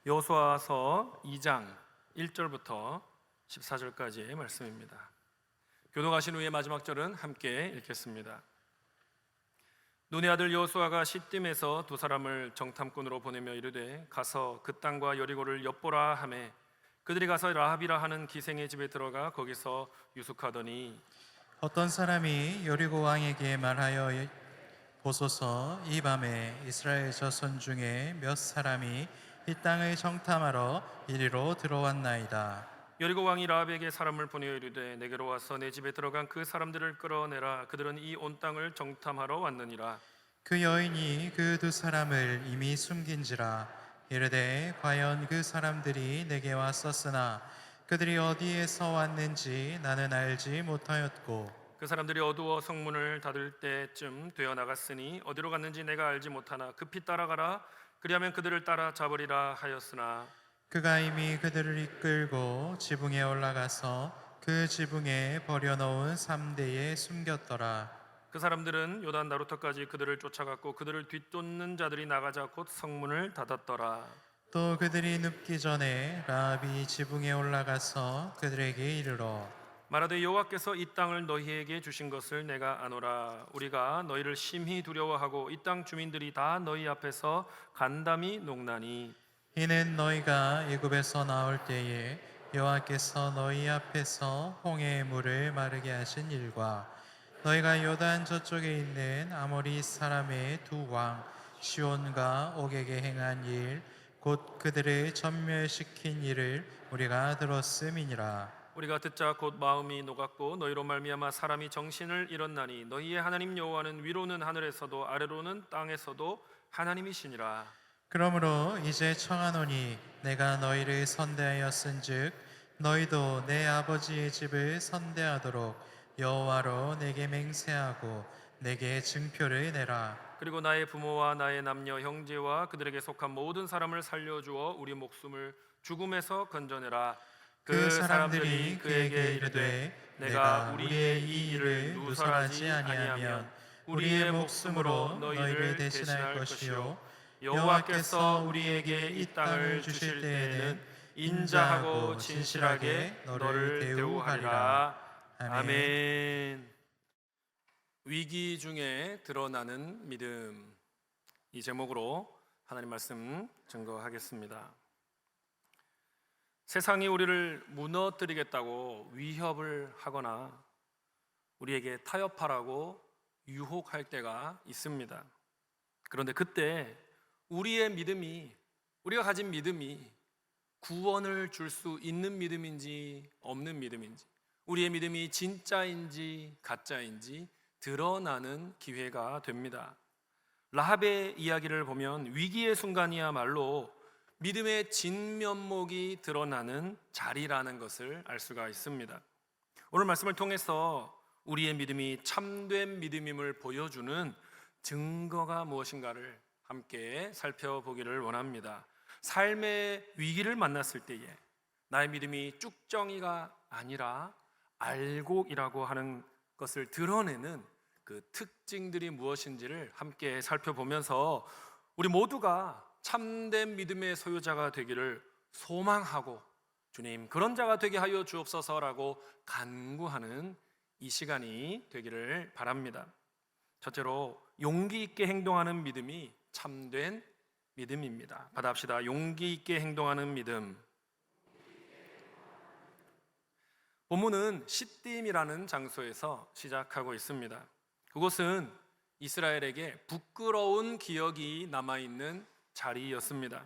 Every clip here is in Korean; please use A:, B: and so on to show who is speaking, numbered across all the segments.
A: 여호수아서 2장 1절부터 14절까지의 말씀입니다. 교독하신 후에 마지막 절은 함께 읽겠습니다. 눈의 아들 여호수아가 시딤에서 두 사람을 정탐꾼으로 보내며 이르되 가서 그 땅과 여리고를 엿보라 하매 그들이 가서 라합이라 하는 기생의 집에 들어가 거기서 유숙하더니
B: 어떤 사람이 여리고 왕에게 말하여 보소서, 이 밤에 이스라엘 자손 중에 몇 사람이 이 땅을 정탐하러 이리로 들어왔나이다.
A: 여리고 왕이 라합에게 사람을 보내어 이르되 내게로 와서 내 집에 들어간 그 사람들을 끌어내라. 그들은 이 온 땅을 정탐하러 왔느니라.
B: 그 여인이 그 두 사람을 이미 숨긴지라. 이르되 과연 그 사람들이 내게 왔었으나 그들이 어디에서 왔는지 나는 알지 못하였고
A: 그 사람들이 어두워 성문을 닫을 때쯤 되어 나갔으니 어디로 갔는지 내가 알지 못하나 급히 따라가라. 그리하면 그들을 따라 잡으리라 하였으나
B: 그가 이미 그들을 이끌고 지붕에 올라가서 그 지붕에 버려놓은 삼대에 숨겼더라.
A: 그 사람들은 요단 나루터까지 그들을 쫓아갔고 그들을 뒤쫓는 자들이 나가자 곧 성문을 닫았더라.
B: 또 그들이 눕기 전에 라합이 지붕에 올라가서 그들에게 이르러
A: 말하되 여호와께서 이 땅을 너희에게 주신 것을 내가 아노라. 우리가 너희를 심히 두려워하고 이 땅 주민들이 다 너희 앞에서 간담이 녹나니
B: 이는 너희가 애굽에서 나올 때에 여호와께서 너희 앞에서 홍해의 물을 마르게 하신 일과 너희가 요단 저쪽에 있는 아모리 사람의 두 왕 시온과 옥에게 행한 일 곧 그들을 전멸시킨 일을 우리가 들었음이니라.
A: 우리가 듣자 곧 마음이 녹았고 너희로 말미암아 사람이 정신을 잃었나니 너희의 하나님 여호와는 위로는 하늘에서도 아래로는 땅에서도 하나님이시니라.
B: 그러므로 이제 청하노니 내가 너희를 선대하였은즉 너희도 내 아버지의 집을 선대하도록 여호와로 내게 맹세하고 내게 증표를 내라.
A: 그리고 나의 부모와 나의 남녀 형제와 그들에게 속한 모든 사람을 살려주어 우리 목숨을 죽음에서 건져내라.
B: 그 사람들이 그에게 이르되 내가 우리의 이 일을 누설하지 아니하면 우리의 목숨으로 너희를 대신할 것이요 여호와께서 우리에게 이 땅을 주실 때에는 인자하고 진실하게 너를 대우하리라.
A: 아멘. 위기 중에 드러나는 믿음, 이 제목으로 하나님 말씀 증거하겠습니다. 세상이 우리를 무너뜨리겠다고 위협을 하거나 우리에게 타협하라고 유혹할 때가 있습니다. 그런데 그때 우리가 가진 믿음이 구원을 줄 수 있는 믿음인지 없는 믿음인지, 우리의 믿음이 진짜인지 가짜인지 드러나는 기회가 됩니다. 라합의 이야기를 보면 위기의 순간이야말로 믿음의 진면목이 드러나는 자리라는 것을 알 수가 있습니다. 오늘 말씀을 통해서 우리의 믿음이 참된 믿음임을 보여주는 증거가 무엇인가를 함께 살펴보기를 원합니다. 삶의 위기를 만났을 때에 나의 믿음이 쭉정이가 아니라 알곡이라고 하는 것을 드러내는 그 특징들이 무엇인지를 함께 살펴보면서 우리 모두가 참된 믿음의 소유자가 되기를 소망하고 주님 그런 자가 되게 하여 주옵소서라고 간구하는 이 시간이 되기를 바랍니다. 첫째로 용기 있게 행동하는 믿음이 참된 믿음입니다. 받아합시다. 용기 있게 행동하는 믿음. 본문은 시딤이라는 장소에서 시작하고 있습니다. 그곳은 이스라엘에게 부끄러운 기억이 남아있는 자리였습니다.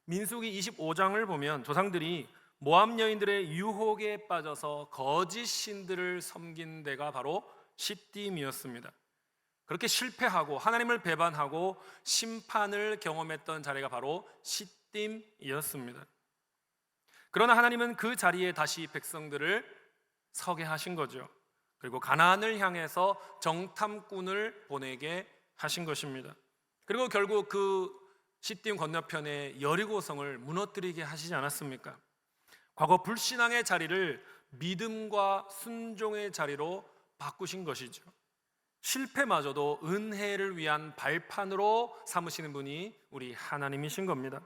A: 민수기 25장을 보면 조상들이 모압 여인들의 유혹에 빠져서 거짓 신들을 섬긴 데가 바로 시딤이었습니다. 그렇게 실패하고 하나님을 배반하고 심판을 경험했던 자리가 바로 시딤이었습니다. 그러나 하나님은 그 자리에 다시 백성들을 서게 하신 거죠. 그리고 가나안을 향해서 정탐꾼을 보내게 하신 것입니다. 그리고 결국 그 시딤 건너편에 여리고성을 무너뜨리게 하시지 않았습니까? 과거 불신앙의 자리를 믿음과 순종의 자리로 바꾸신 것이죠. 실패마저도 은혜를 위한 발판으로 삼으시는 분이 우리 하나님이신 겁니다.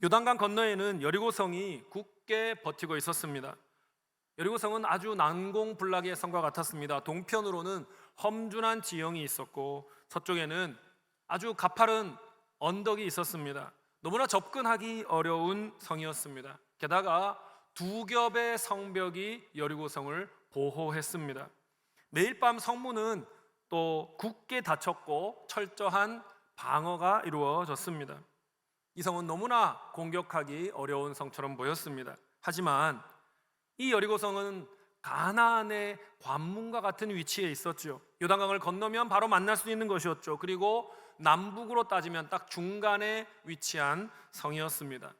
A: 요단강 건너에는 여리고성이 굳게 버티고 있었습니다. 여리고성은 아주 난공불락의 성과 같았습니다. 동편으로는 험준한 지형이 있었고 서쪽에는 아주 가파른 언덕이 있었습니다. 너무나 접근하기 어려운 성이었습니다. 게다가 두 겹의 성벽이 여리고성을 보호했습니다. 매일 밤 성문은 또 굳게 닫혔고 철저한 방어가 이루어졌습니다. 이 성은 너무나 공격하기 어려운 성처럼 보였습니다. 하지만 이 여리고성은 가나안의 관문과 같은 위치에 있었죠. 요단강을 건너면 바로 만날 수 있는 것이었죠. 그리고 남북으로 따지면 딱 중간에 위치한 성이었습니다.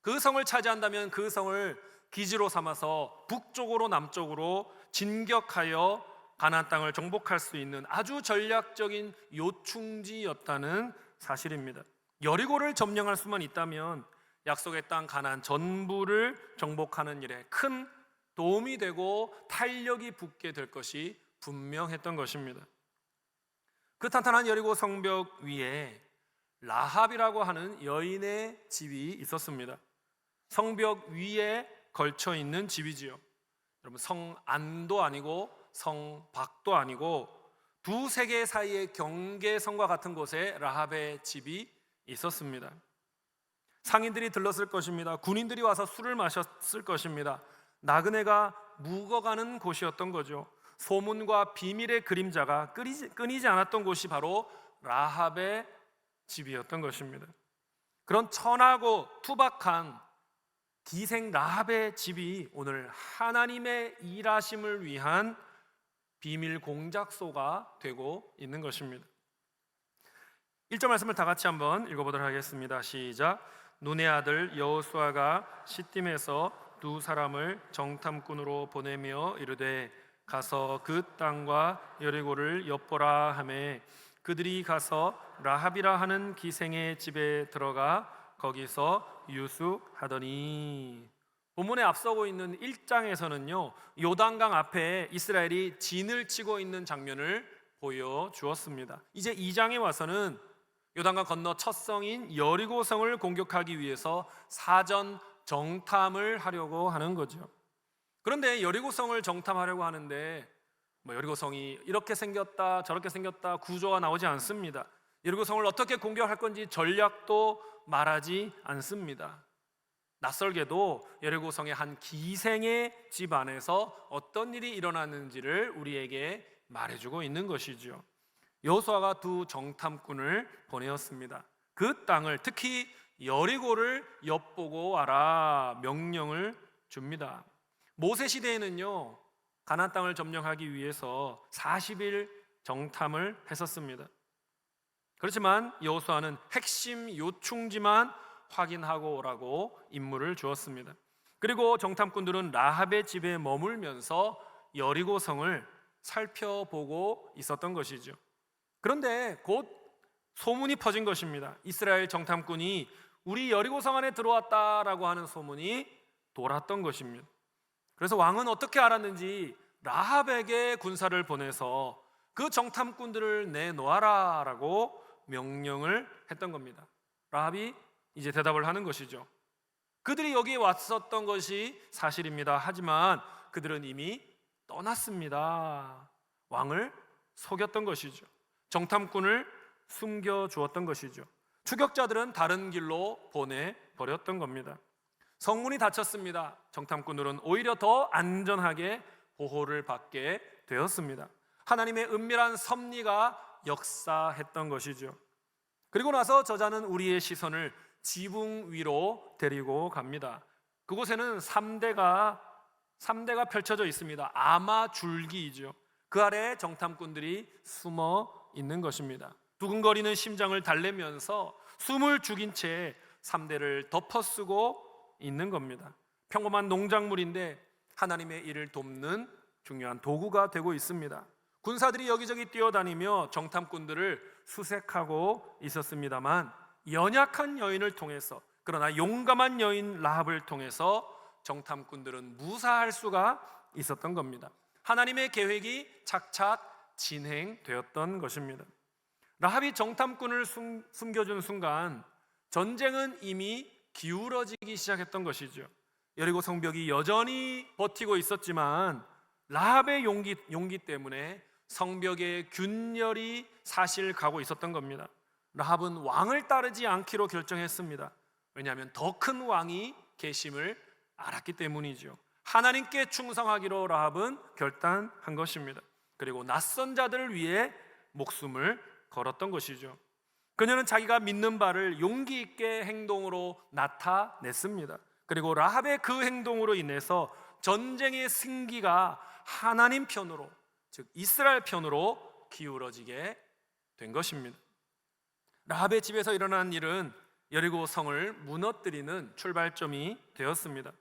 A: 그 성을 차지한다면 그 성을 기지로 삼아서 북쪽으로 남쪽으로 진격하여 가나안 땅을 정복할 수 있는 아주 전략적인 요충지였다는 사실입니다. 여리고를 점령할 수만 있다면 약속의 땅 가나안 전부를 정복하는 일에 큰 도움이 되고 탄력이 붙게 될 것이 분명했던 것입니다. 그 탄탄한 여리고 성벽 위에 라합이라고 하는 여인의 집이 있었습니다. 성벽 위에 걸쳐 있는 집이지요. 여러분, 성안도 아니고 성박도 아니고 두 세계 사이의 경계선과 같은 곳에 라합의 집이 있었습니다. 상인들이 들렀을 것입니다. 군인들이 와서 술을 마셨을 것입니다. 나그네가 묵어가는 곳이었던 거죠. 소문과 비밀의 그림자가 끊이지 않았던 곳이 바로 라합의 집이었던 것입니다. 그런 천하고 투박한 기생 라합의 집이 오늘 하나님의 일하심을 위한 비밀 공작소가 되고 있는 것입니다. 1절 말씀을 다 같이 한번 읽어보도록 하겠습니다. 시작. 눈의 아들 여호수아가 시딤에서 두 사람을 정탐꾼으로 보내며 이르되 가서 그 땅과 여리고를 엿보라 하매 그들이 가서 라합이라 하는 기생의 집에 들어가 거기서 유숙하더니. 본문에 앞서고 있는 1장에서는요 요단강 앞에 이스라엘이 진을 치고 있는 장면을 보여주었습니다. 이제 2장에 와서는 요단강 건너 첫 성인 여리고성을 공격하기 위해서 사전 정탐을 하려고 하는 거죠. 그런데 여리고성을 정탐하려고 하는데 여리고성이 이렇게 생겼다 저렇게 생겼다 구조가 나오지 않습니다. 여리고성을 어떻게 공격할 건지 전략도 말하지 않습니다. 낯설게도 여리고성의 한 기생의 집 안에서 어떤 일이 일어났는지를 우리에게 말해주고 있는 것이죠. 여호수아가 두 정탐꾼을 보내었습니다. 그 땅을 특히 여리고를 엿보고 와라 명령을 줍니다. 모세 시대에는요 가나안 땅을 점령하기 위해서 40일 정탐을 했었습니다. 그렇지만 여호수아는 핵심 요충지만 확인하고 오라고 임무를 주었습니다. 그리고 정탐꾼들은 라합의 집에 머물면서 여리고성을 살펴보고 있었던 것이죠. 그런데 곧 소문이 퍼진 것입니다. 이스라엘 정탐꾼이 우리 여리고성 안에 들어왔다라고 하는 소문이 돌았던 것입니다. 그래서 왕은 어떻게 알았는지 라합에게 군사를 보내서 그 정탐꾼들을 내놓아라라고 명령을 했던 겁니다. 라합이 이제 대답을 하는 것이죠. 그들이 여기에 왔었던 것이 사실입니다. 하지만 그들은 이미 떠났습니다. 왕을 속였던 것이죠. 정탐꾼을 숨겨주었던 것이죠. 추격자들은 다른 길로 보내버렸던 겁니다. 성문이 닫혔습니다. 정탐꾼들은 오히려 더 안전하게 보호를 받게 되었습니다. 하나님의 은밀한 섭리가 역사했던 것이죠. 그리고 나서 저자는 우리의 시선을 지붕 위로 데리고 갑니다. 그곳에는 3대가 펼쳐져 있습니다. 아마 줄기이죠. 그 아래에 정탐꾼들이 숨어 있는 것입니다. 두근거리는 심장을 달래면서 숨을 죽인 채 3대를 덮어쓰고 있는 겁니다. 평범한 농작물인데 하나님의 일을 돕는 중요한 도구가 되고 있습니다. 군사들이 여기저기 뛰어다니며 정탐꾼들을 수색하고 있었습니다만 연약한 여인을 통해서, 그러나 용감한 여인 라합을 통해서 정탐꾼들은 무사할 수가 있었던 겁니다. 하나님의 계획이 착착 진행되었던 것입니다. 라합이 정탐꾼을 숨겨준 순간 전쟁은 이미 기울어지기 시작했던 것이죠. 여리고 성벽이 여전히 버티고 있었지만 라합의 용기 때문에 성벽의 균열이 사실 가고 있었던 겁니다. 라합은 왕을 따르지 않기로 결정했습니다. 왜냐하면 더 큰 왕이 계심을 알았기 때문이죠. 하나님께 충성하기로 라합은 결단한 것입니다. 그리고 낯선 자들을 위해 목숨을 걸었던 것이죠. 그녀는 자기가 믿는 바를 용기 있게 행동으로 나타냈습니다. 그리고 라합의 그 행동으로 인해서 전쟁의 승기가 하나님 편으로, 즉 이스라엘 편으로 기울어지게 된 것입니다. 라합의 집에서 일어난 일은 여리고 성을 무너뜨리는 출발점이 되었습니다.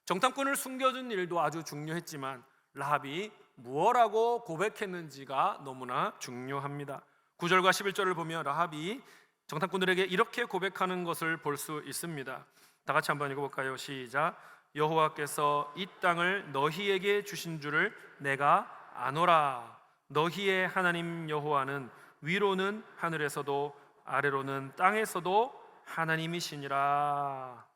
A: 정탐꾼을 숨겨준 일도 아주 중요했지만 라합이 무엇라고 고백했는지가 너무나 중요합니다. 9절과 11절을 보면 라합이 정탐꾼들에게 이렇게 고백하는 것을 볼 수 있습니다. 다 같이 한번 읽어볼까요? 시작. 여호와께서 이 땅을 너희에게 주신 줄을 내가 아노라. 너희의 하나님 여호와는 위로는 하늘에서도 아래로는 땅에서도 하나님이시니라.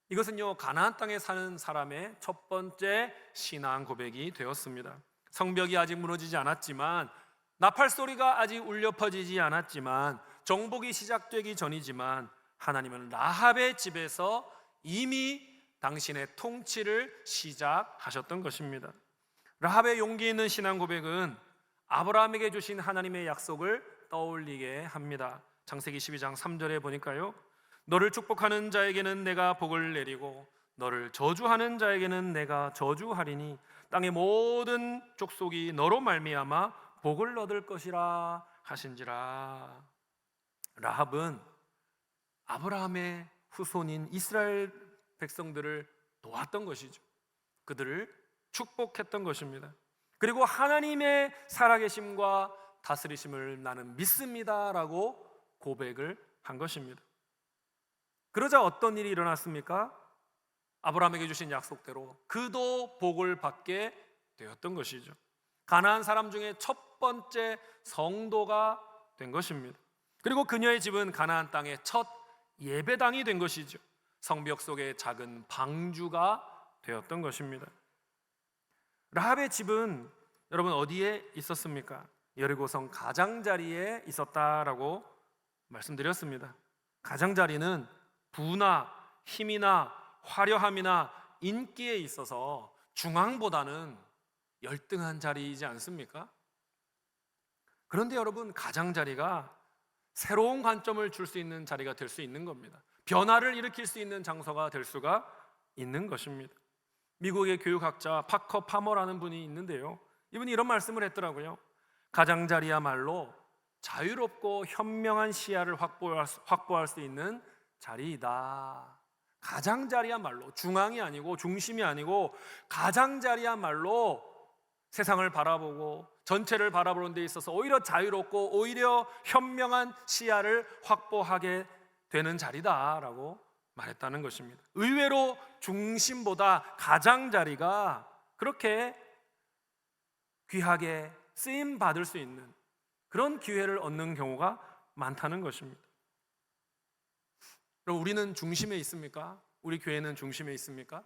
A: 이것은요, 가나안 땅에 사는 사람의 첫 번째 신앙 고백이 되었습니다. 성벽이 아직 무너지지 않았지만, 나팔 소리가 아직 울려 퍼지지 않았지만, 정복이 시작되기 전이지만 하나님은 라합의 집에서 이미 당신의 통치를 시작하셨던 것입니다. 라합의 용기 있는 신앙 고백은 아브라함에게 주신 하나님의 약속을 떠올리게 합니다. 창세기 12장 3절에 보니까요, 너를 축복하는 자에게는 내가 복을 내리고 너를 저주하는 자에게는 내가 저주하리니 땅의 모든 족속이 너로 말미암아 복을 얻을 것이라 하신지라. 라합은 아브라함의 후손인 이스라엘 백성들을 도왔던 것이죠. 그들을 축복했던 것입니다. 그리고 하나님의 살아계심과 다스리심을 나는 믿습니다라고 고백을 한 것입니다. 그러자 어떤 일이 일어났습니까? 아브라함에게 주신 약속대로 그도 복을 받게 되었던 것이죠. 가나안 사람 중에 첫 번째 성도가 된 것입니다. 그리고 그녀의 집은 가나안 땅의 첫 예배당이 된 것이죠. 성벽 속의 작은 방주가 되었던 것입니다. 라합의 집은 여러분 어디에 있었습니까? 여리고성 가장자리에 있었다라고 말씀드렸습니다. 가장자리는 부나 힘이나 화려함이나 인기에 있어서 중앙보다는 열등한 자리이지 않습니까? 그런데 여러분, 가장자리가 새로운 관점을 줄 수 있는 자리가 될 수 있는 겁니다. 변화를 일으킬 수 있는 장소가 될 수가 있는 것입니다. 미국의 교육학자 파커 파머라는 분이 있는데요, 이분이 이런 말씀을 했더라고요. 가장자리야말로 자유롭고 현명한 시야를 확보할 수 있는 자리이다. 가장자리야말로 중앙이 아니고 중심이 아니고 가장자리야말로 세상을 바라보고 전체를 바라보는 데 있어서 오히려 자유롭고 오히려 현명한 시야를 확보하게 되는 자리다라고 말했다는 것입니다. 의외로 중심보다 가장자리가 그렇게 귀하게 쓰임 받을 수 있는 그런 기회를 얻는 경우가 많다는 것입니다. 그럼 우리는 중심에 있습니까? 우리 교회는 중심에 있습니까?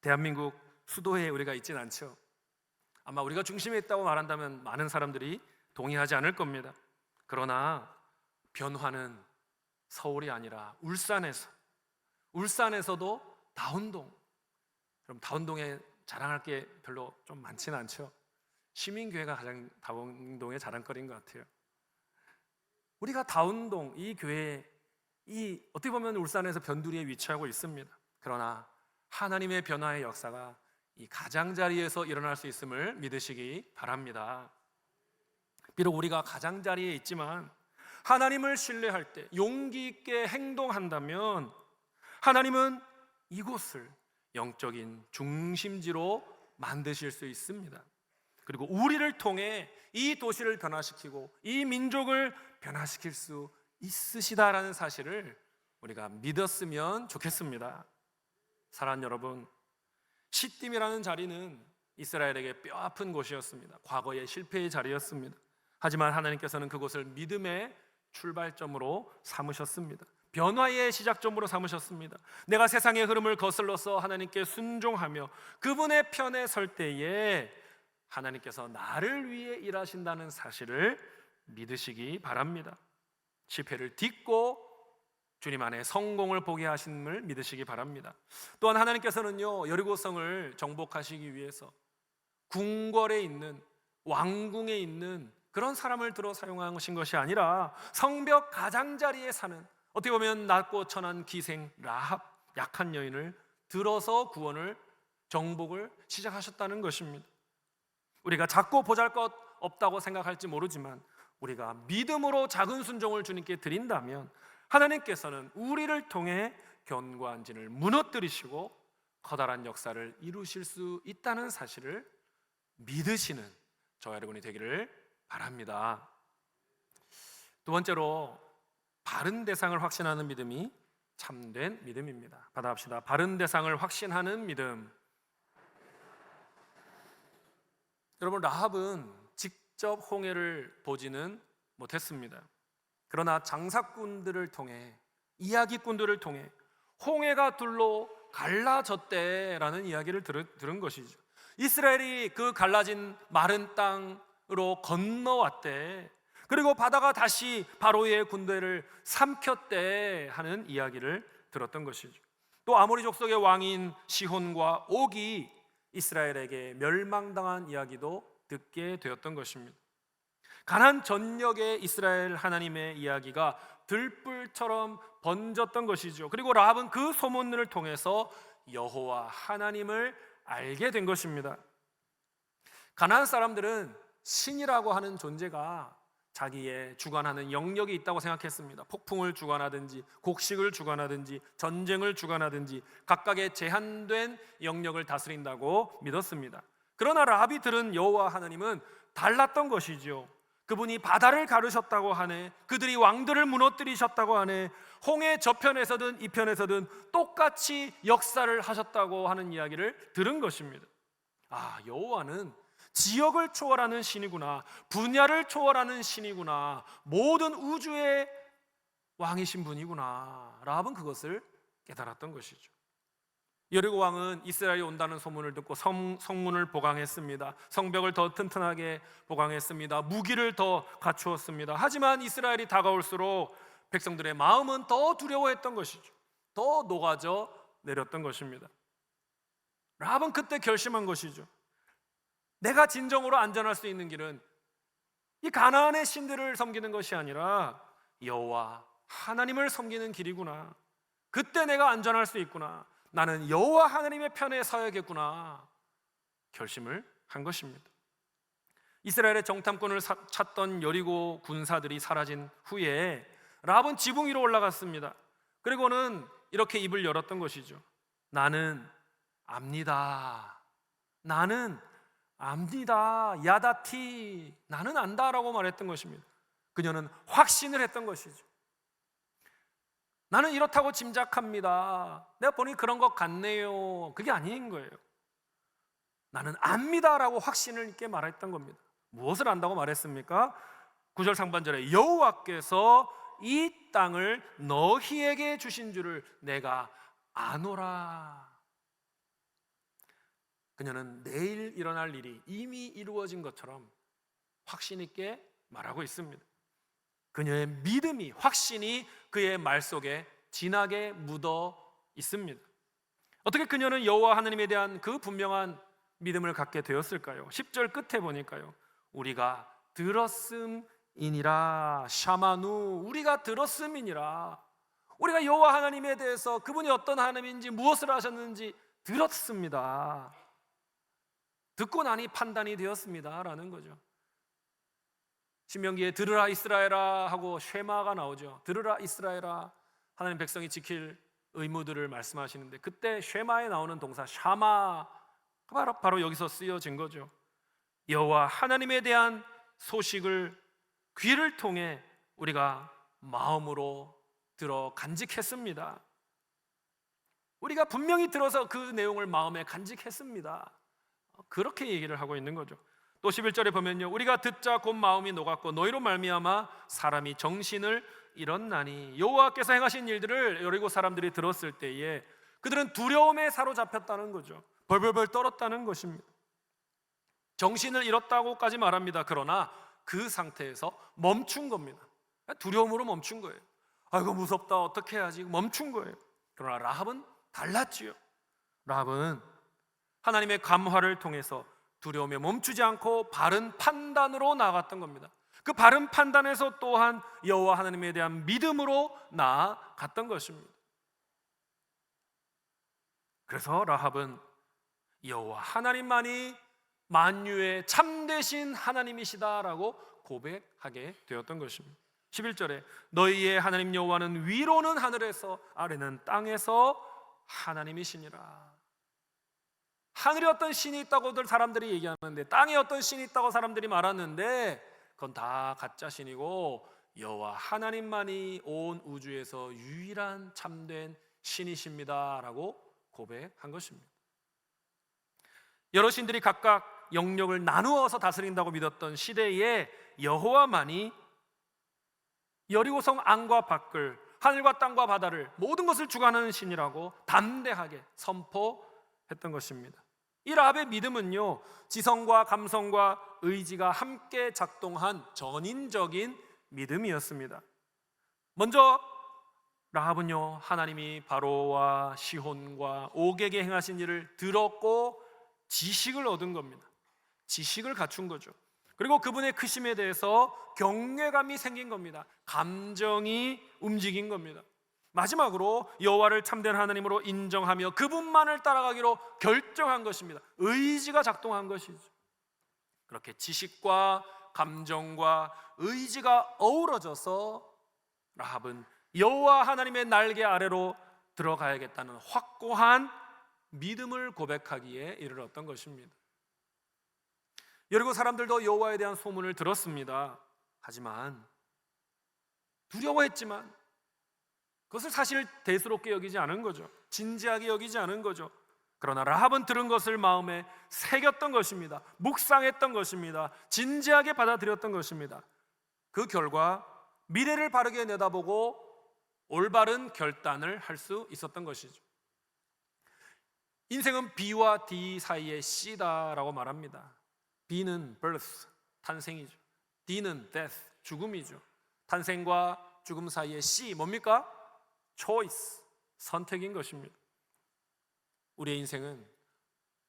A: 대한민국 수도에 우리가 있진 않죠. 아마 우리가 중심에 있다고 말한다면 많은 사람들이 동의하지 않을 겁니다. 그러나 변화는 서울이 아니라 울산에서도 다운동. 그럼 다운동에 자랑할 게 별로 좀 많지는 않죠. 시민교회가 가장 다운동의 자랑거리인 것 같아요. 우리가 다운동, 이 교회, 이 어떻게 보면 울산에서 변두리에 위치하고 있습니다. 그러나 하나님의 변화의 역사가 이 가장자리에서 일어날 수 있음을 믿으시기 바랍니다. 비록 우리가 가장자리에 있지만 하나님을 신뢰할 때 용기 있게 행동한다면 하나님은 이곳을 영적인 중심지로 만드실 수 있습니다. 그리고 우리를 통해 이 도시를 변화시키고 이 민족을 변화시킬 수 있으시다라는 사실을 우리가 믿었으면 좋겠습니다. 사랑하는 여러분, 시딤이라는 자리는 이스라엘에게 뼈아픈 곳이었습니다. 과거의 실패의 자리였습니다. 하지만 하나님께서는 그곳을 믿음의 출발점으로 삼으셨습니다. 변화의 시작점으로 삼으셨습니다. 내가 세상의 흐름을 거슬러서 하나님께 순종하며 그분의 편에 설 때에 하나님께서 나를 위해 일하신다는 사실을 믿으시기 바랍니다. 실패를 딛고 주님 안에 성공을 보게 하심을 믿으시기 바랍니다. 또한 하나님께서는요, 여리고성을 정복하시기 위해서 궁궐에 있는, 왕궁에 있는 그런 사람을 들어 사용하신 것이 아니라 성벽 가장자리에 사는, 어떻게 보면 낮고 천한 기생 라합, 약한 여인을 들어서 구원을, 정복을 시작하셨다는 것입니다. 우리가 작고 보잘것 없다고 생각할지 모르지만 우리가 믿음으로 작은 순종을 주님께 드린다면 하나님께서는 우리를 통해 견고한 진을 무너뜨리시고 커다란 역사를 이루실 수 있다는 사실을 믿으시는 저와 여러분이 되기를 바랍니다. 두 번째로, 바른 대상을 확신하는 믿음이 참된 믿음입니다. 받아갑시다. 바른 대상을 확신하는 믿음. 여러분, 라합은 직접 홍해를 보지는 못했습니다. 그러나 장사꾼들을 통해, 이야기꾼들을 통해 홍해가 둘로 갈라졌대라는 이야기를 들은 것이죠. 이스라엘이 그 갈라진 마른 땅으로 건너왔대. 그리고 바다가 다시 바로의 군대를 삼켰대 하는 이야기를 들었던 것이죠. 또 아모리 족속의 왕인 시혼과 옥이 이스라엘에게 멸망당한 이야기도 듣게 되었던 것입니다. 가나안 전역에 이스라엘 하나님의 이야기가 들불처럼 번졌던 것이죠. 그리고 라합은 그 소문을 통해서 여호와 하나님을 알게 된 것입니다. 가나안 사람들은 신이라고 하는 존재가 자기의 주관하는 영역이 있다고 생각했습니다. 폭풍을 주관하든지 곡식을 주관하든지 전쟁을 주관하든지 각각의 제한된 영역을 다스린다고 믿었습니다. 그러나 라합이 들은 여호와 하나님은 달랐던 것이죠. 그분이 바다를 가르셨다고 하네, 그들이 왕들을 무너뜨리셨다고 하네, 홍해 저편에서든 이편에서든 똑같이 역사를 하셨다고 하는 이야기를 들은 것입니다. 아, 여호와는 지역을 초월하는 신이구나, 분야를 초월하는 신이구나, 모든 우주의 왕이신 분이구나. 라합은 그것을 깨달았던 것이죠. 여리고 왕은 이스라엘이 온다는 소문을 듣고 성문을 보강했습니다. 성벽을 더 튼튼하게 보강했습니다. 무기를 더 갖추었습니다. 하지만 이스라엘이 다가올수록 백성들의 마음은 더 두려워했던 것이죠. 더 녹아져 내렸던 것입니다. 라합은 그때 결심한 것이죠. 내가 진정으로 안전할 수 있는 길은 이 가나안의 신들을 섬기는 것이 아니라 여호와 하나님을 섬기는 길이구나. 그때 내가 안전할 수 있구나. 나는 여호와 하나님의 편에 서야겠구나 결심을 한 것입니다. 이스라엘의 정탐꾼을 찾던 여리고 군사들이 사라진 후에 라합은 지붕 위로 올라갔습니다. 그리고는 이렇게 입을 열었던 것이죠. 나는 압니다. 나는 압니다. 야다티. 나는 안다라고 말했던 것입니다. 그녀는 확신을 했던 것이죠. 나는 이렇다고 짐작합니다. 내가 보니 그런 것 같네요. 그게 아닌 거예요. 나는 압니다라고 확신을 있게 말했던 겁니다. 무엇을 안다고 말했습니까? 9절 상반절에 여호와께서 이 땅을 너희에게 주신 줄을 내가 아노라. 그녀는 내일 일어날 일이 이미 이루어진 것처럼 확신 있게 말하고 있습니다. 그녀의 믿음이, 확신이 그의 말 속에 진하게 묻어 있습니다. 어떻게 그녀는 여호와 하나님에 대한 그 분명한 믿음을 갖게 되었을까요? 10절 끝에 보니까요, 우리가 들었음이니라. 샤마누, 우리가 들었음이니라. 우리가 여호와 하나님에 대해서 그분이 어떤 하나님인지 무엇을 하셨는지 들었습니다. 듣고 나니 판단이 되었습니다 라는 거죠. 신명기에 들으라 이스라엘아 하고 쉐마가 나오죠. 들으라 이스라엘아, 하나님 백성이 지킬 의무들을 말씀하시는데 그때 쉐마에 나오는 동사 샤마가 바로 여기서 쓰여진 거죠. 여호와 하나님에 대한 소식을 귀를 통해 우리가 마음으로 들어 간직했습니다. 우리가 분명히 들어서 그 내용을 마음에 간직했습니다. 그렇게 얘기를 하고 있는 거죠. 또 11절에 보면요, 우리가 듣자 곧 마음이 녹았고 너희로 말미암아 사람이 정신을 일었나니. 여호와께서 행하신 일들을 여리고 사람들이 들었을 때에 그들은 두려움에 사로잡혔다는 거죠. 벌벌벌 떨었다는 것입니다. 정신을 잃었다고까지 말합니다. 그러나 그 상태에서 멈춘 겁니다. 두려움으로 멈춘 거예요. 아이고 무섭다, 어떻게 해야지, 멈춘 거예요. 그러나 라합은 달랐지요. 라합은 하나님의 감화를 통해서 두려움에 멈추지 않고 바른 판단으로 나아갔던 겁니다. 그 바른 판단에서 또한 여호와 하나님에 대한 믿음으로 나아갔던 것입니다. 그래서 라합은 여호와 하나님만이 만유의 참되신 하나님이시다라고 고백하게 되었던 것입니다. 11절에 너희의 하나님 여호와는 위로는 하늘에서 아래는 땅에서 하나님이시니라. 하늘에 어떤 신이 있다고들 사람들이 얘기하는데, 땅에 어떤 신이 있다고 사람들이 말하는데, 그건 다 가짜 신이고 여호와 하나님만이 온 우주에서 유일한 참된 신이십니다라고 고백한 것입니다. 여러 신들이 각각 영역을 나누어서 다스린다고 믿었던 시대에 여호와만이 여리고성 안과 밖을, 하늘과 땅과 바다를, 모든 것을 주관하는 신이라고 담대하게 선포했던 것입니다. 이 라합의 믿음은요, 지성과 감성과 의지가 함께 작동한 전인적인 믿음이었습니다. 먼저 라합은요, 하나님이 바로와 시혼과 옥에게 행하신 일을 들었고 지식을 얻은 겁니다. 지식을 갖춘 거죠. 그리고 그분의 크심에 대해서 경외감이 생긴 겁니다. 감정이 움직인 겁니다. 마지막으로 여호와를 참된 하나님으로 인정하며 그분만을 따라가기로 결정한 것입니다. 의지가 작동한 것이죠. 그렇게 지식과 감정과 의지가 어우러져서 라합은 여호와 하나님의 날개 아래로 들어가야겠다는 확고한 믿음을 고백하기에 이르렀던 것입니다. 여리고 사람들도 여호와에 대한 소문을 들었습니다. 하지만 두려워했지만 그것을 사실 대수롭게 여기지 않은 거죠. 진지하게 여기지 않은 거죠. 그러나 라합은 들은 것을 마음에 새겼던 것입니다. 묵상했던 것입니다. 진지하게 받아들였던 것입니다. 그 결과 미래를 바르게 내다보고 올바른 결단을 할 수 있었던 것이죠. 인생은 B와 D 사이의 C다라고 말합니다. B는 birth, 탄생이죠. D는 death, 죽음이죠. 탄생과 죽음 사이의 C, 뭡니까? choice, 선택인 것입니다. 우리의 인생은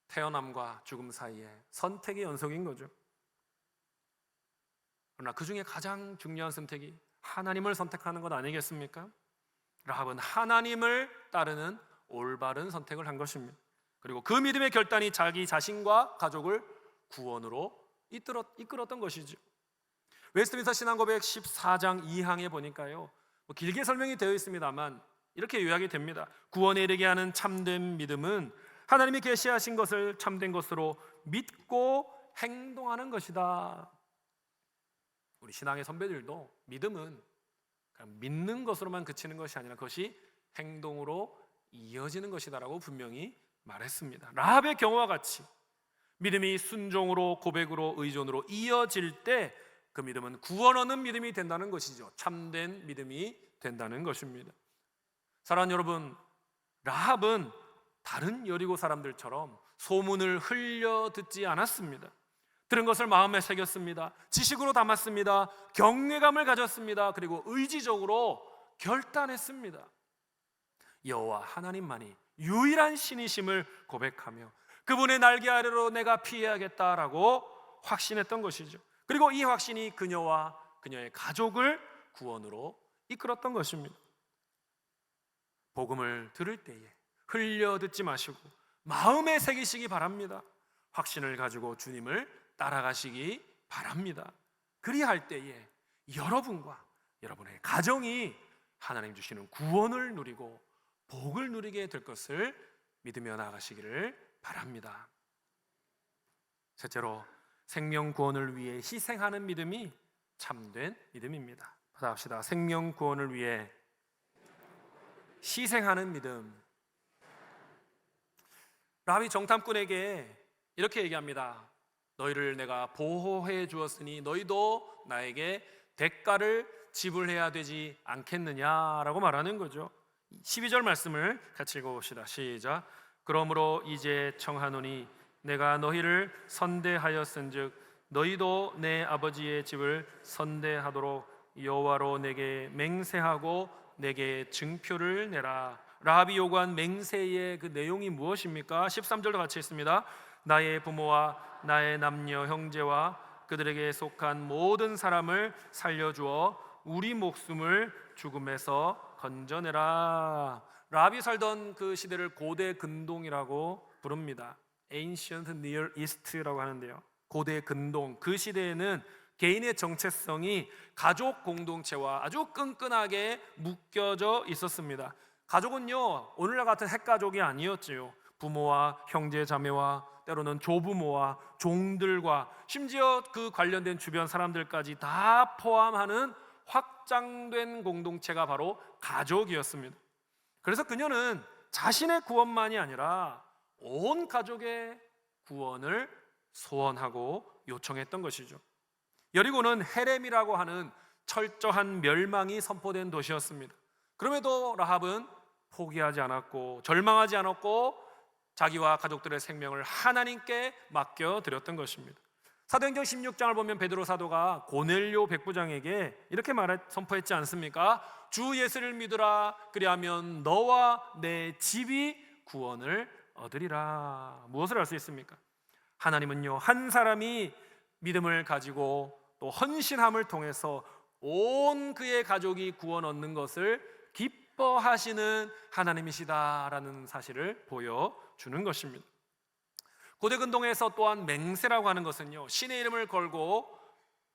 A: 태어남과 죽음 사이의 선택의 연속인 거죠. 그러나 그 중에 가장 중요한 선택이 하나님을 선택하는 것 아니겠습니까? 라합은 하나님을 따르는 올바른 선택을 한 것입니다. 그리고 그 믿음의 결단이 자기 자신과 가족을 구원으로 이끌었던 것이죠. 웨스트민스터 신앙고백 14장 2항에 보니까요, 길게 설명이 되어 있습니다만 이렇게 요약이 됩니다. 구원에 이르게 하는 참된 믿음은 하나님이 계시하신 것을 참된 것으로 믿고 행동하는 것이다. 우리 신앙의 선배들도 믿음은 그냥 믿는 것으로만 그치는 것이 아니라 그것이 행동으로 이어지는 것이다라고 분명히 말했습니다. 라합의 경우와 같이 믿음이 순종으로, 고백으로, 의존으로 이어질 때 그 믿음은 구원 얻는 믿음이 된다는 것이죠. 참된 믿음이 된다는 것입니다. 사랑하는 여러분, 라합은 다른 여리고 사람들처럼 소문을 흘려 듣지 않았습니다. 들은 것을 마음에 새겼습니다. 지식으로 담았습니다. 경외감을 가졌습니다. 그리고 의지적으로 결단했습니다. 여호와 하나님만이 유일한 신이심을 고백하며 그분의 날개 아래로 내가 피해야겠다라고 확신했던 것이죠. 그리고 이 확신이 그녀와 그녀의 가족을 구원으로 이끌었던 것입니다. 복음을 들을 때에 흘려 듣지 마시고 마음에 새기시기 바랍니다. 확신을 가지고 주님을 따라가시기 바랍니다. 그리할 때에 여러분과 여러분의 가정이 하나님 주시는 구원을 누리고 복을 누리게 될 것을 믿으며 나아가시기를 바랍니다. 셋째로, 생명 구원을 위해 희생하는 믿음이 참된 믿음입니다. 받아갑시다. 생명 구원을 위해 희생하는 믿음. 라합이 정탐꾼에게 이렇게 얘기합니다. 너희를 내가 보호해 주었으니 너희도 나에게 대가를 지불해야 되지 않겠느냐라고 말하는 거죠. 12절 말씀을 같이 읽어봅시다. 시작. 그러므로 이제 청하노니 내가 너희를 선대하였은즉 너희도 내 아버지의 집을 선대하도록 여호와로 내게 맹세하고 내게 증표를 내라. 라합이 요구한 맹세의 그 내용이 무엇입니까? 13절도 같이 읽습니다. 나의 부모와 나의 남녀 형제와 그들에게 속한 모든 사람을 살려주어 우리 목숨을 죽음에서 건져내라. 라합이 살던 그 시대를 고대 근동이라고 부릅니다. Ancient Near East라고 하는데요. 고대 근동, 그 시대에는 개인의 정체성이 가족 공동체와 아주 끈끈하게 묶여져 있었습니다. 가족은요, 오늘날 같은 핵가족이 아니었지요. 부모와 형제 자매와 때로는 조부모와 종들과 심지어 그 관련된 주변 사람들까지 다 포함하는 확장된 공동체가 바로 가족이었습니다. 그래서 그녀는 자신의 구원만이 아니라 온 가족의 구원을 소원하고 요청했던 것이죠. 여리고는 헤렘이라고 하는 철저한 멸망이 선포된 도시였습니다. 그럼에도 라합은 포기하지 않았고 절망하지 않았고 자기와 가족들의 생명을 하나님께 맡겨드렸던 것입니다. 사도행전 16장을 보면 베드로 사도가 고넬료 백부장에게 이렇게 선포했지 않습니까? 주 예수를 믿으라. 그리하면 너와 내 집이 구원을 얻으리라. 무엇을 알 수 있습니까? 하나님은요, 한 사람이 믿음을 가지고 또 헌신함을 통해서 온 그의 가족이 구원 얻는 것을 기뻐하시는 하나님이시다라는 사실을 보여주는 것입니다. 고대 근동에서 또한 맹세라고 하는 것은요, 신의 이름을 걸고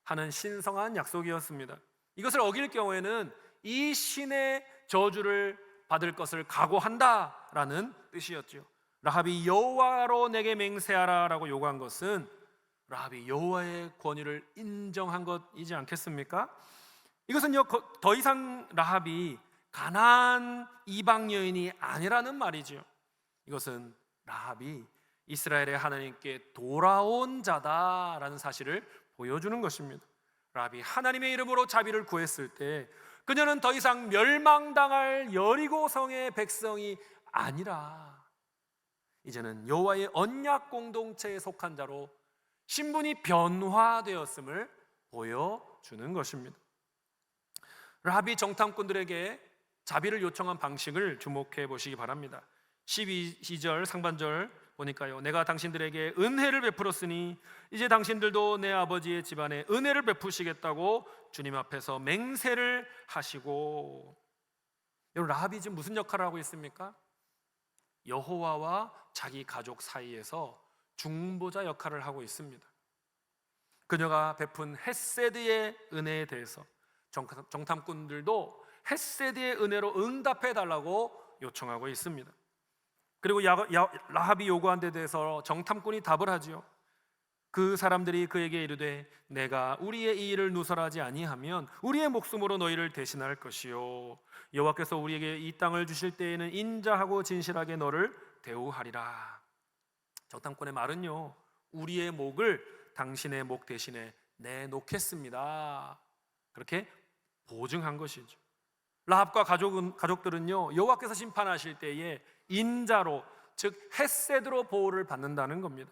A: 하는 신성한 약속이었습니다. 이것을 어길 경우에는 이 신의 저주를 받을 것을 각오한다라는 뜻이었죠. 라합이 여호와로 내게 맹세하라라고 요구한 것은 라합이 여호와의 권위를 인정한 것이지 않겠습니까? 이것은요, 더 이상 라합이 가나안 이방 여인이 아니라는 말이죠. 이것은 라합이 이스라엘의 하나님께 돌아온 자다라는 사실을 보여주는 것입니다. 라합이 하나님의 이름으로 자비를 구했을 때 그녀는 더 이상 멸망당할 여리고성의 백성이 아니라 이제는 여호와의 언약 공동체에 속한 자로 신분이 변화되었음을 보여주는 것입니다. 라합이 정탐꾼들에게 자비를 요청한 방식을 주목해 보시기 바랍니다. 12절 상반절 보니까요, 내가 당신들에게 은혜를 베풀었으니 이제 당신들도 내 아버지의 집안에 은혜를 베푸시겠다고 주님 앞에서 맹세를 하시고. 여러분, 라합이 지금 무슨 역할을 하고 있습니까? 여호와와 자기 가족 사이에서 중보자 역할을 하고 있습니다. 그녀가 베푼 헷세드의 은혜에 대해서 정탐꾼들도 헷세드의 은혜로 응답해 달라고 요청하고 있습니다. 그리고 라합이 요구한 데 대해서 정탐꾼이 답을 하지요. 그 사람들이 그에게 이르되 내가 우리의 이 일을 누설하지 아니하면 우리의 목숨으로 너희를 대신할 것이요 여호와께서 우리에게 이 땅을 주실 때에는 인자하고 진실하게 너를 대우하리라. 정탐꾼의 말은요, 우리의 목을 당신의 목 대신에 내놓겠습니다. 그렇게 보증한 것이죠. 라합과 가족들은요, 여호와께서 심판하실 때에 인자로, 즉 헷세드로 보호를 받는다는 겁니다.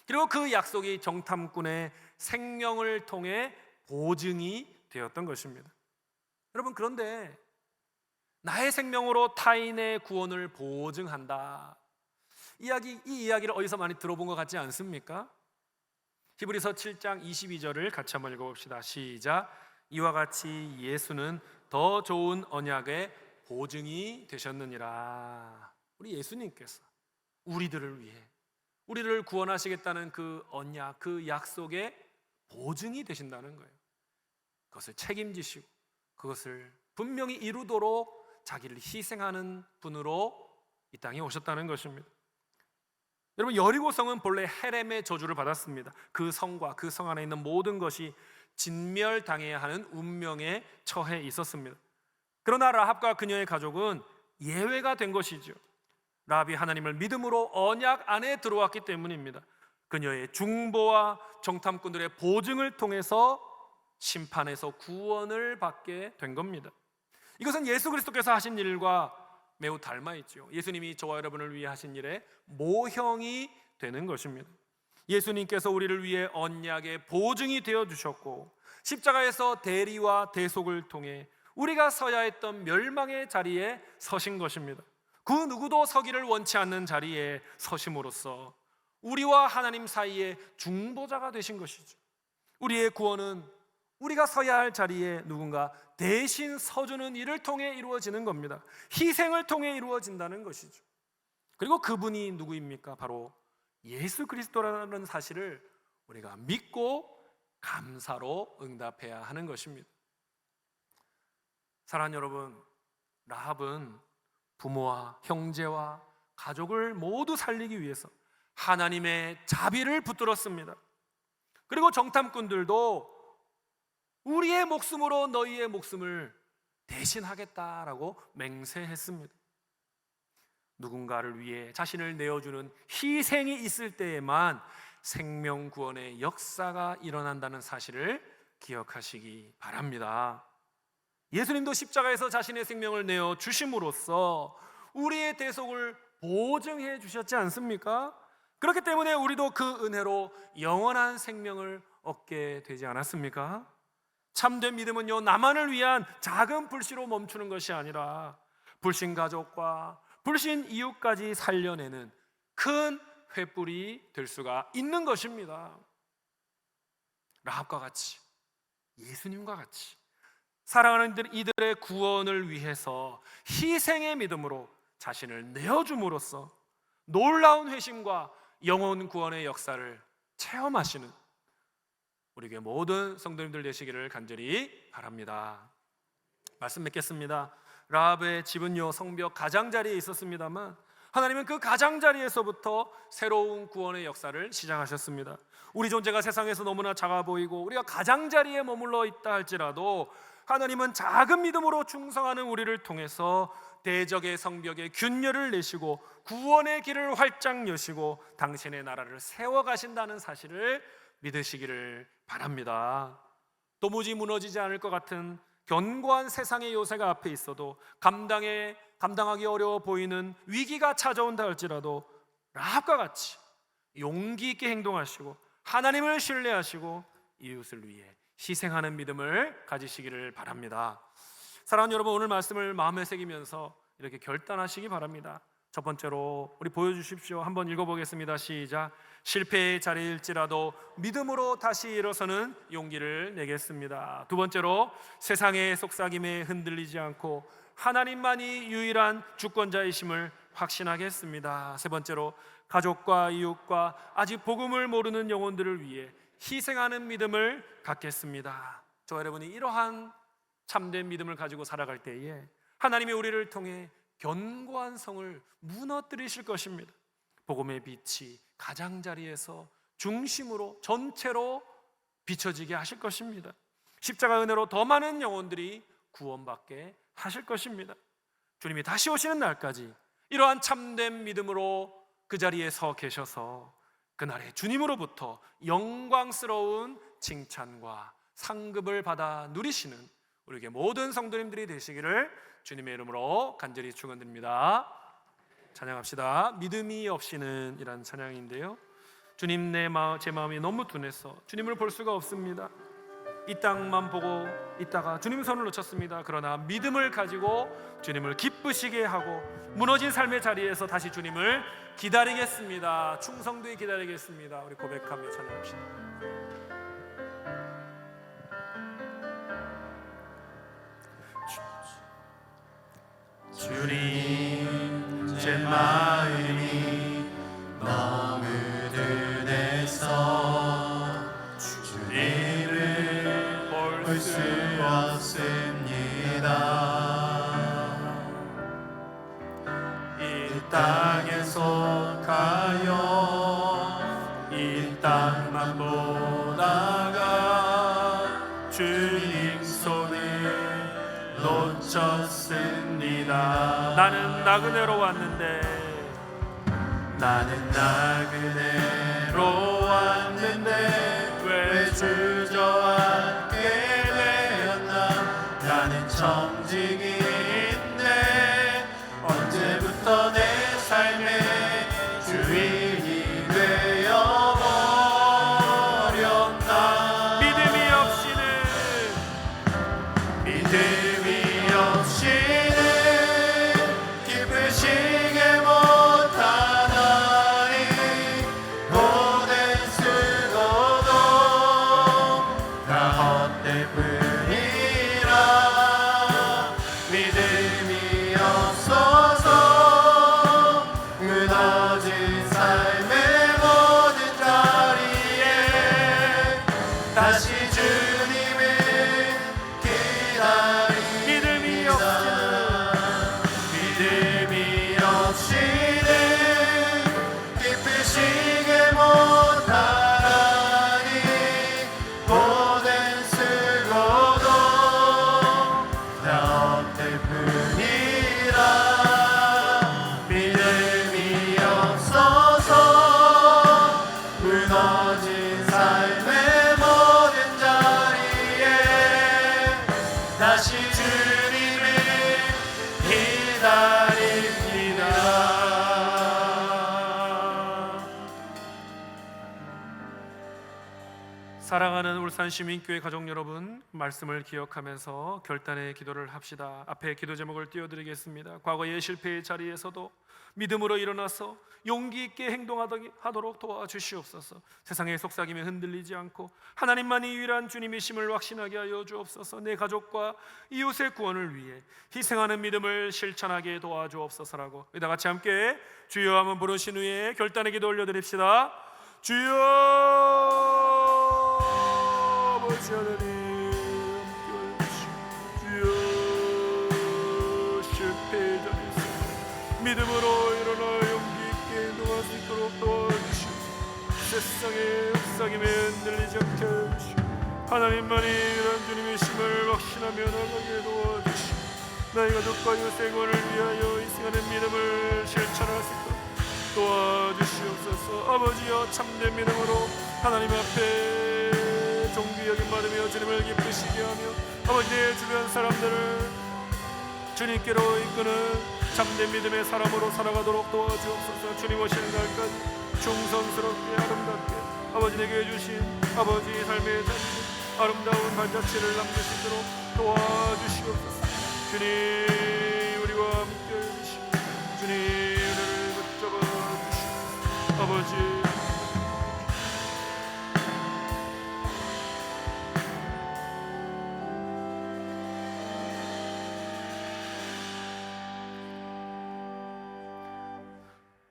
A: 그리고 그 약속이 정탐꾼의 생명을 통해 보증이 되었던 것입니다. 여러분, 그런데 나의 생명으로 타인의 구원을 보증한다, 이 이야기를 어디서 많이 들어본 것 같지 않습니까? 히브리서 7장 22절을 같이 한번 읽어봅시다. 시작. 이와 같이 예수는 더 좋은 언약의 보증이 되셨느니라. 우리 예수님께서 우리들을 위해 우리를 구원하시겠다는 그 언약, 그 약속의 보증이 되신다는 거예요. 그것을 책임지시고 그것을 분명히 이루도록 자기를 희생하는 분으로 이 땅에 오셨다는 것입니다. 여러분, 여리고성은 본래 헤렘의 저주를 받았습니다. 그 성과 그 성 안에 있는 모든 것이 진멸당해야 하는 운명에 처해 있었습니다. 그러나 라합과 그녀의 가족은 예외가 된 것이죠. 라합이 하나님을 믿음으로 언약 안에 들어왔기 때문입니다. 그녀의 중보와 정탐꾼들의 보증을 통해서 심판에서 구원을 받게 된 겁니다. 이것은 예수 그리스도께서 하신 일과 매우 닮아 있죠. 예수님이 저와 여러분을 위해 하신 일의 모형이 되는 것입니다. 예수님께서 우리를 위해 언약의 보증이 되어 주셨고, 십자가에서 대리와 대속을 통해 우리가 서야 했던 멸망의 자리에 서신 것입니다. 그 누구도 서기를 원치 않는 자리에 서심으로써 우리와 하나님 사이의 중보자가 되신 것이죠. 우리의 구원은 우리가 서야 할 자리에 누군가 대신 서주는 일을 통해 이루어지는 겁니다. 희생을 통해 이루어진다는 것이죠. 그리고 그분이 누구입니까? 바로 예수 그리스도라는 사실을 우리가 믿고 감사로 응답해야 하는 것입니다. 사랑하는 여러분, 라합은 부모와 형제와 가족을 모두 살리기 위해서 하나님의 자비를 붙들었습니다. 그리고 정탐꾼들도 우리의 목숨으로 너희의 목숨을 대신하겠다라고 맹세했습니다. 누군가를 위해 자신을 내어주는 희생이 있을 때에만 생명 구원의 역사가 일어난다는 사실을 기억하시기 바랍니다. 예수님도 십자가에서 자신의 생명을 내어 주심으로써 우리의 대속을 보증해 주셨지 않습니까? 그렇기 때문에 우리도 그 은혜로 영원한 생명을 얻게 되지 않았습니까? 참된 믿음은요, 나만을 위한 작은 불씨로 멈추는 것이 아니라 불신 가족과 불신 이웃까지 살려내는 큰 횃불이 될 수가 있는 것입니다. 라합과 같이, 예수님과 같이 사랑하는 이들의 구원을 위해서 희생의 믿음으로 자신을 내어줌으로써 놀라운 회심과 영혼 구원의 역사를 체험하시는 우리에게 모든 성도님들 되시기를 간절히 바랍니다. 말씀 맺겠습니다. 라합의 집은요, 성벽 가장자리에 있었습니다만 하나님은 그 가장자리에서부터 새로운 구원의 역사를 시작하셨습니다. 우리 존재가 세상에서 너무나 작아 보이고 우리가 가장자리에 머물러 있다 할지라도 하나님은 작은 믿음으로 충성하는 우리를 통해서 대적의 성벽에 균열을 내시고 구원의 길을 활짝 여시고 당신의 나라를 세워가신다는 사실을 믿으시기를 바랍니다. 도무지 무너지지 않을 것 같은 견고한 세상의 요새가 앞에 있어도 감당하기 어려워 보이는 위기가 찾아온다 할지라도 라합과 같이 용기 있게 행동하시고 하나님을 신뢰하시고 이웃을 위해 희생하는 믿음을 가지시기를 바랍니다. 사랑하는 여러분, 오늘 말씀을 마음에 새기면서 이렇게 결단하시기 바랍니다. 첫 번째로 우리 보여주십시오. 한번 읽어보겠습니다. 시작. 실패의 자리일지라도 믿음으로 다시 일어서는 용기를 내겠습니다. 두 번째로 세상의 속삭임에 흔들리지 않고 하나님만이 유일한 주권자이심을 확신하겠습니다. 세 번째로 가족과 이웃과 아직 복음을 모르는 영혼들을 위해 희생하는 믿음을 갖겠습니다. 저 여러분이 이러한 참된 믿음을 가지고 살아갈 때에 하나님이 우리를 통해 견고한 성을 무너뜨리실 것입니다. 복음의 빛이 가장자리에서 중심으로 전체로 비춰지게 하실 것입니다. 십자가 은혜로 더 많은 영혼들이 구원받게 하실 것입니다. 주님이 다시 오시는 날까지 이러한 참된 믿음으로 그 자리에 서 계셔서 그날에 주님으로부터 영광스러운 칭찬과 상급을 받아 누리시는 우리에게 모든 성도님들이 되시기를 주님의 이름으로 간절히 축원드립니다. 찬양합시다. 믿음이 없이는 이란 찬양인데요, 주님, 제 마음이 너무 둔해서 주님을 볼 수가 없습니다. 이 땅만 보고 있다가 주님 손을 놓쳤습니다. 그러나 믿음을 가지고 주님을 기쁘시게 하고 무너진 삶의 자리에서 다시 주님을 기다리겠습니다. 충성되게 기다리겠습니다. 우리 고백하며 찬양합시다.
B: 주님, 제 마음이 너무 둔해서 주님을 볼 수 없습니다. 이 땅에 속하여 이 땅만 보다가 주님 손을 놓쳤습니다.
A: 나는 나그네로 왔는데
B: 나는 나그네로 왔는데 왜 주저앉게 믿음이 없이는 기쁘시게 못하니 모든 수고도 나 없을 뿐이라. 믿음이 없어서 무너진 삶의 모든 자리에 다시 주님을 기다립니다.
A: 사랑하는 울산시민교회 가족 여러분, 말씀을 기억하면서 결단의 기도를 합시다. 앞에 기도 제목을 띄워드리겠습니다. 과거의 실패의 자리에서도 믿음으로 일어나서 용기 있게 행동하도록 도와주시옵소서. 세상의 속삭임에 흔들리지 않고 하나님만이 유일한 주님이심을 확신하게 하여 주옵소서. 내 가족과 이웃의 구원을 위해 희생하는 믿음을 실천하게 도와주옵소서라고 다 같이 함께 주여 한번 부르신 후에 결단의 기도 올려드립시다. 주여 아버지 하나님 함께 주여 실패의 자리에서 믿음으로 일어나 용기 있게 행동할 수 있도록 도와주시옵소서. 세상의 흑삭임에 흔들리지 않게 하시고 하나님만이 이런 주님이심을 확신하며 나가게 도와주시고 나의 가족과 이웃의 구원을 위하여 희생하는 믿음을 실천할 수 있도록 도와주시옵소서. 아버지여 참된 믿음으로 하나님 앞에 존귀 여김 받으며 주님을 기쁘시게 하며 아버지 내 주변 사람들을 주님께로 이끄는 참된 믿음의 사람으로 살아가도록 도와주옵소서. 주님 오시는 날까지 충성스럽게 아름답게 아버지 내게 주신 아버지의 삶의 자리 아름다운 발자취를 남길 수 있도록 도와주시옵소서. 주님 우리와 함께 해주시고 주님 은혜를 붙잡아 주시옵소서. 아버지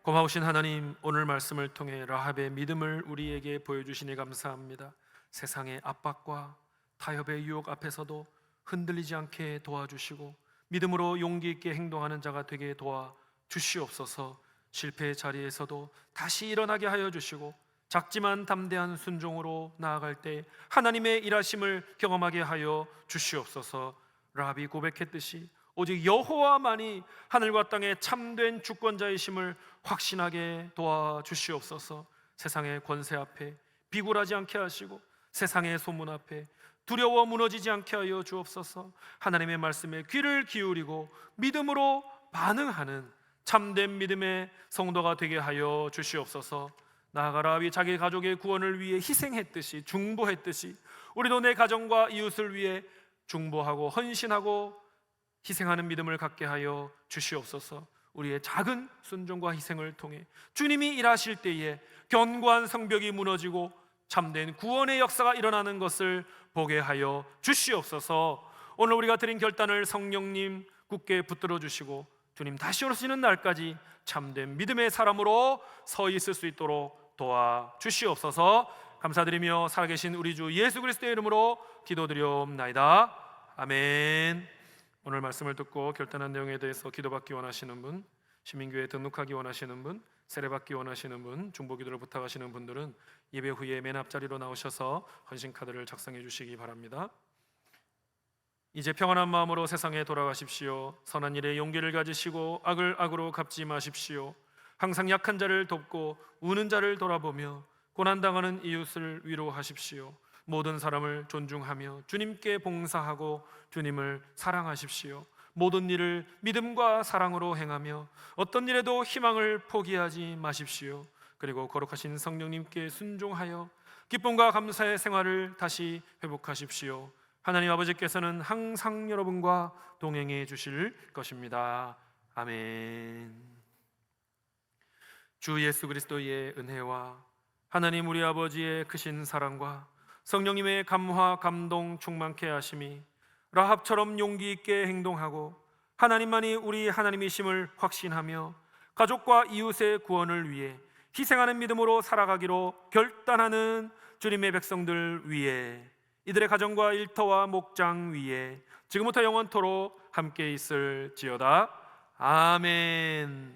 A: 고마우신 하나님, 오늘 말씀을 통해 라합의 믿음을 우리에게 보여주시니 감사합니다. 세상의 압박과 타협의 유혹 앞에서도 흔들리지 않게 도와주시고 믿음으로 용기 있게 행동하는 자가 되게 도와주시옵소서. 실패의 자리에서도 다시 일어나게 하여 주시고 작지만 담대한 순종으로 나아갈 때 하나님의 일하심을 경험하게 하여 주시옵소서. 라합이 고백했듯이 오직 여호와만이 하늘과 땅의 참된 주권자이심을 확신하게 도와주시옵소서. 세상의 권세 앞에 비굴하지 않게 하시고 세상의 소문 앞에 두려워 무너지지 않게 하여 주옵소서. 하나님의 말씀에 귀를 기울이고 믿음으로 반응하는 참된 믿음의 성도가 되게 하여 주시옵소서. 나아가 라합이 자기 가족의 구원을 위해 희생했듯이 중보했듯이 우리도 내 가정과 이웃을 위해 중보하고 헌신하고 희생하는 믿음을 갖게 하여 주시옵소서. 우리의 작은 순종과 희생을 통해 주님이 일하실 때에 견고한 성벽이 무너지고 참된 구원의 역사가 일어나는 것을 보게 하여 주시옵소서. 오늘 우리가 드린 결단을 성령님 굳게 붙들어 주시고 주님 다시 오시는 날까지 참된 믿음의 사람으로 서 있을 수 있도록 도와주시옵소서. 감사드리며 살아계신 우리 주 예수 그리스도의 이름으로 기도드리옵나이다. 아멘. 오늘 말씀을 듣고 결단한 내용에 대해서 기도받기 원하시는 분, 시민교회에 등록하기 원하시는 분, 세례받기 원하시는 분, 중보기도를 부탁하시는 분들은 예배 후에 맨 앞자리로 나오셔서 헌신카드를 작성해 주시기 바랍니다. 이제 평안한 마음으로 세상에 돌아가십시오. 선한 일에 용기를 가지시고 악을 악으로 갚지 마십시오. 항상 약한 자를 돕고 우는 자를 돌아보며 고난당하는 이웃을 위로하십시오. 모든 사람을 존중하며 주님께 봉사하고 주님을 사랑하십시오. 모든 일을 믿음과 사랑으로 행하며 어떤 일에도 희망을 포기하지 마십시오. 그리고 거룩하신 성령님께 순종하여 기쁨과 감사의 생활을 다시 회복하십시오. 하나님 아버지께서는 항상 여러분과 동행해 주실 것입니다. 아멘. 주 예수 그리스도의 은혜와 하나님 우리 아버지의 크신 사랑과 성령님의 감화 감동 충만케 하심이 라합처럼 용기 있게 행동하고 하나님만이 우리 하나님이심을 확신하며 가족과 이웃의 구원을 위해 희생하는 믿음으로 살아가기로 결단하는 주님의 백성들 위에 이들의 가정과 일터와 목장 위에 지금부터 영원토록 함께 있을지어다. 아멘.